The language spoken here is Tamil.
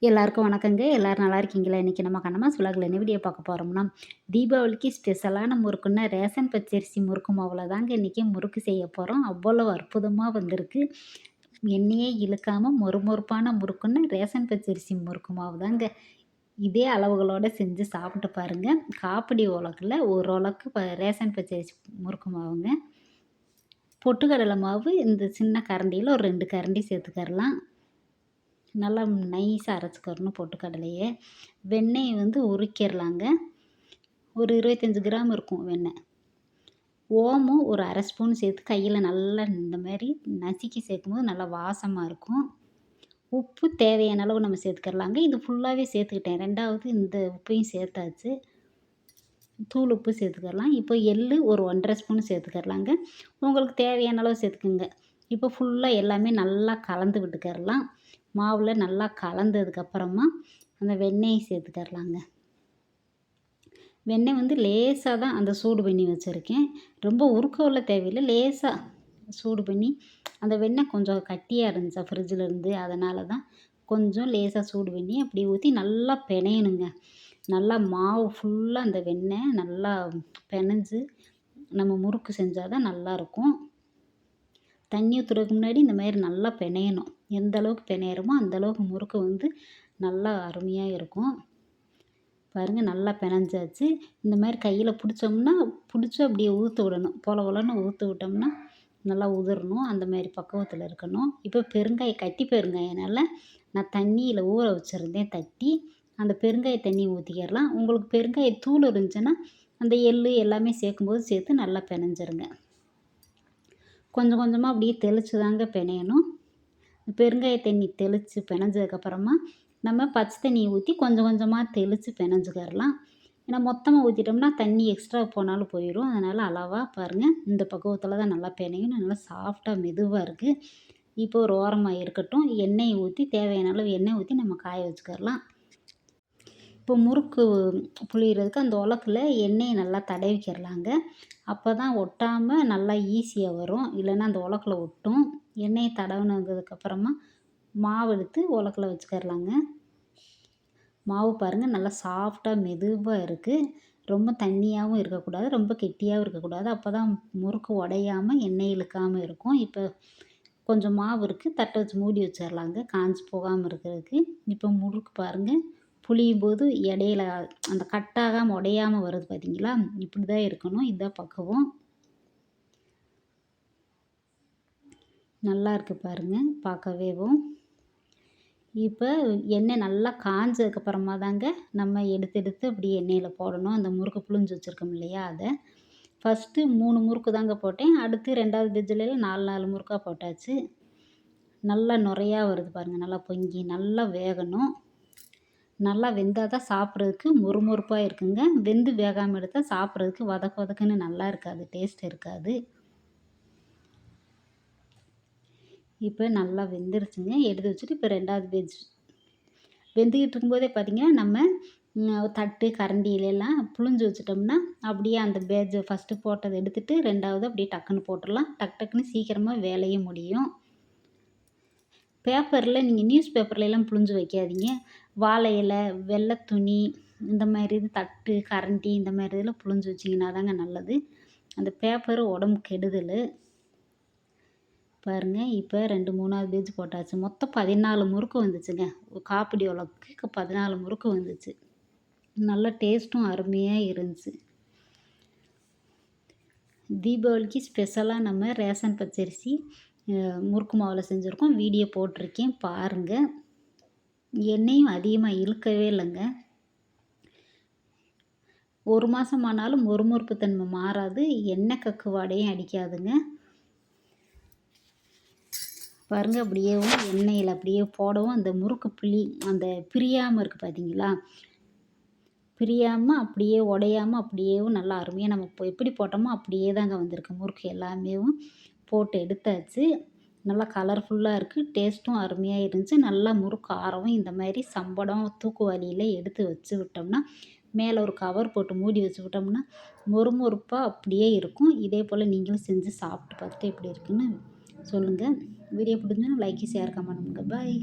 எல்லாருக்கும் வணக்கங்க. எல்லாரும் நல்லா இருக்கீங்களா? இன்னைக்கு நம்ம கண்ணம்மாஸ் விலாக்ல என்ன வீடியோ பார்க்க போறோம்னா, தீபாவளிக்கு ஸ்பெஷலான முறுக்குன்னா ரேஷன் பச்சரிசி முறுக்கு மாவுல தாங்க இன்னைக்கு முறுக்கு செய்ய போறோம். அவ்வளவு அற்புதமா வந்திருக்கு. எண்ணெயே இழுக்காம மொறுமொறுப்பான முறுக்குன்னா ரேஷன் பச்சரிசி முறுக்கு மாவு தாங்க. இதே அளவுகளோட செஞ்சு சாப்பிட்டு பாருங்க. காப்படி உலக்குல ஒரு உலக்கு ரேஷன் பச்சரிசி முறுக்கு மாவுங்க. பொட்டுக்கடலை மாவு இந்த சின்ன கரண்டியில ஒரு 2 கரண்டி சேர்த்துக்கறலாம். நல்லா நைஸாக அரைச்சிக்கிறணும் பொட்டுக்கடலைய. வெண்ணெய் வந்து உரிக்கிறலாங்க. ஒரு 25 கிராம் இருக்கும் வெண்ணெய். ஓமம் ஒரு 1/2 ஸ்பூன் சேர்த்து கையில் நல்லா இந்த மாதிரி நசுக்கி சேர்க்கும்போது நல்லா வாசமாக இருக்கும். உப்பு தேவையான அளவு நம்ம சேர்த்துக்கிறலாங்க. இது ஃபுல்லாகவே சேர்த்துக்கிட்டேன். 2வது இந்த உப்பையும் சேர்த்தாச்சு. தூள் உப்பு சேர்த்துக்கலாம். இப்போ எள்ளு ஒரு 1 1/2 ஸ்பூன் சேர்த்துக்கிறலாங்க. உங்களுக்கு தேவையான அளவு சேர்த்துக்குங்க. இப்போ ஃபுல்லாக எல்லாமே நல்லா கலந்து விட்டுக்கிறலாம். மாவில் நல்லா கலந்ததுக்கப்புறமா அந்த வெண்ணெயை சேர்த்துக்கிறலாங்க. வெண்ணெய் வந்து லேசாக தான் அந்த சூடு பண்ணி வச்சுருக்கேன். ரொம்ப உருக்க தேவையில்லை. லேசாக சூடு பண்ணி அந்த வெண்ணெய் கொஞ்சம் கட்டியாக இருந்துச்சா ஃப்ரிட்ஜில் இருந்து, அதனால தான் கொஞ்சம் லேசாக சூடு பண்ணி அப்படி ஊற்றி நல்லா பெனையணுங்க. நல்லா மாவு ஃபுல்லாக அந்த வெண்ணெய் நல்லா பெனஞ்சு நம்ம முறுக்கு செஞ்சால் தான் நல்லாயிருக்கும். தண்ணி ஊற்றுறதுக்கு முன்னாடி இந்த மாதிரி நல்லா பெனையணும். எந்த அளவுக்கு பெனையிறோமோ அந்தளவுக்கு முறுக்கு வந்து நல்லா அருமையாக இருக்கும். பாருங்கள் நல்லா பெனஞ்சாச்சு. இந்த மாதிரி கையில் பிடிச்சோம்னா பிடிச்சி அப்படியே ஊற்ற விடணும். பொல பொலன்னு ஊற்ற விட்டோம்னா நல்லா உதிரணும். அந்த மாதிரி பக்குவத்தில் இருக்கணும். இப்போ பெருங்காயம் கட்டி பெருங்காயனால நான் தண்ணியில் ஊற வச்சுருந்தேன் தட்டி. அந்த பெருங்காய தண்ணி ஊற்றிக்கிறலாம். உங்களுக்கு பெருங்காயத்தூள் இருந்துச்சுன்னா அந்த எள்ளு எல்லாமே சேர்க்கும்போது சேர்த்து நல்லா பெனஞ்சிருங்க. கொஞ்சம் கொஞ்சமாக அப்படியே தெளித்து தாங்க பெனையணும். பெருங்காய தண்ணி தெளித்து பெனஞ்சதுக்கப்புறமா நம்ம பச்சை தண்ணியை ஊற்றி கொஞ்சம் கொஞ்சமாக தெளித்து பெனஞ்சுக்கிறலாம். ஏன்னா மொத்தமாக ஊற்றிட்டோம்னா தண்ணி எக்ஸ்ட்ரா போனாலும் போயிடும். அதனால் அளவாக பாருங்கள் இந்த பக்குவத்தில் தான் நல்லா பெனையணும். நல்லா சாஃப்டாக மெதுவாக இருக்குது. இப்போ ஒரு ஓரமாக இருக்கட்டும். எண்ணெயை ஊற்றி தேவையான அளவு எண்ணெய் ஊற்றி நம்ம காய வச்சுக்கிறலாம். இப்போ முறுக்கு புளியறதுக்கு அந்த உலக்கில் எண்ணெயை நல்லா தடவிக்கிறலாங்க. அப்போ தான் ஒட்டாமல் நல்லா ஈஸியாக வரும். இல்லைன்னா அந்த உலக்கில் ஒட்டும். எண்ணெயை தடவினதுக்கப்புறமா மாவு எடுத்து உலக்கில் வச்சுக்கிறலாங்க. மாவு பாருங்கள் நல்லா சாஃப்டாக மெதுவாக இருக்குது. ரொம்ப தண்ணியாகவும் இருக்கக்கூடாது, ரொம்ப கெட்டியாகவும் இருக்கக்கூடாது. அப்போ தான் முறுக்கு உடையாமல் எண்ணெய் இழுக்காமல் இருக்கும். இப்போ கொஞ்சம் மாவு இருக்குது. தட்டை வச்சு மூடி வச்சிடலாங்க காஞ்சி போகாமல் இருக்கிறதுக்கு. இப்போ முறுக்கு பாருங்கள் புளியும் போது இடையில அந்த கட்டாகாமல் உடையாமல் வருது பார்த்தீங்களா? இப்படி தான் இருக்கணும். இதுதான் பக்குவம். நல்லா இருக்குது பாருங்கள் பார்க்கவேவும். இப்போ எண்ணெய் நல்லா காஞ்சதுக்கப்புறமா தாங்க நம்ம எடுத்து அப்படியே எண்ணெயில் போடணும். அந்த முறுக்கு புழிஞ்சு வச்சுருக்கோம் இல்லையா அதை. ஃபஸ்ட்டு 3 முறுக்கு தாங்க போட்டேன். அடுத்து 2வது பேட்சில் 4 முறுக்காக போட்டாச்சு. நல்லா நுரையா வருது பாருங்கள். நல்லா பொங்கி நல்லா வேகணும். நல்லா வெந்தால் தான் சாப்பிட்றதுக்கு மொறுமொறுப்பாக இருக்குங்க. வெந்து வேகாமல் எடுத்தால் சாப்பிட்றதுக்கு வதக்கு வதக்குன்னு நல்லா இருக்காது, டேஸ்ட் இருக்காது. இப்போ நல்லா வெந்துருச்சுங்க. எடுத்து வச்சுட்டு இப்போ 2வது பேட்ச் வெந்துக்கிட்டு இருக்கும்போதே பார்த்திங்கன்னா நம்ம தட்டு கரண்டியிலலாம் புழிஞ்சு வச்சுட்டோம்னா அப்படியே அந்த பேட்சை ஃபஸ்ட்டு போட்டதை எடுத்துகிட்டு 2வது அப்படியே டக்குன்னு போட்டுடலாம். டக்குன்னு சீக்கிரமாக வேலையும் முடியும். பேப்பரில் நீங்கள் நியூஸ் பேப்பர்லலாம் புழிஞ்சு வைக்காதீங்க. வாழை இலை, வெள்ளை துணி இந்த மாதிரி இது தட்டு கரண்டி இந்த மாதிரி இதில் புழிஞ்சு வச்சிங்கன்னா தாங்க நல்லது. அந்த பேப்பரு உடம்புக்கு கெடுதல். பாருங்கள் இப்போ 2 3வது பேட்ச் போட்டாச்சு. மொத்தம் 14 முறுக்கு வந்துச்சுங்க. காப்படி உலக்குக்கு 14 முறுக்கு வந்துச்சு. நல்ல டேஸ்ட்டும் அருமையாக இருந்துச்சு. தீபாவளிக்கு ஸ்பெஷலாக நம்ம ரேஷன் பச்சரிசி முறுக்கு மாவில் செஞ்சுருக்கோம். வீடியோ போட்டிருக்கேன் பாருங்கள். எண்ணெயும் அதிகமாக இழுக்கவே இல்லைங்க. 1 மாதம் ஆனாலும் மொறுமொறுப்பு தன்மை மாறாது. எண்ணெய் கக்கு வாடையும் அடிக்காதுங்க. பாருங்கள் அப்படியேவும் எண்ணெயில் அப்படியே போடவும் அந்த முறுக்கு அந்த பிரியாமல் இருக்குது பார்த்தீங்களா? பிரியாமல் அப்படியே உடையாமல் அப்படியேவும் நல்லா அருமையாக நம்ம இப்போ எப்படி போட்டோமோ அப்படியே தாங்க வந்திருக்கு. முறுக்கு எல்லாமேவும் போட்டு எடுத்தாச்சு. நல்லா கலர்ஃபுல்லாக இருக்குது. டேஸ்ட்டும் அருமையாக இருந்துச்சு. நல்லா முறுக்கு ஆரவும் இந்த மாதிரி சம்படம் தூக்குவாளியில் எடுத்து வச்சு விட்டோம்னா மேலே ஒரு கவர் போட்டு மூடி வச்சு விட்டோம்னா மொறுமொறுப்பாக அப்படியே இருக்கும். இதே போல் நீங்களும் செஞ்சு சாப்பிட்டு பார்த்துட்டு எப்படி இருக்குன்னு சொல்லுங்கள். வீடியோ பிடிச்சிருந்தா லைக் ஷேர் கமெண்ட் பண்ணுங்கள். பாய்.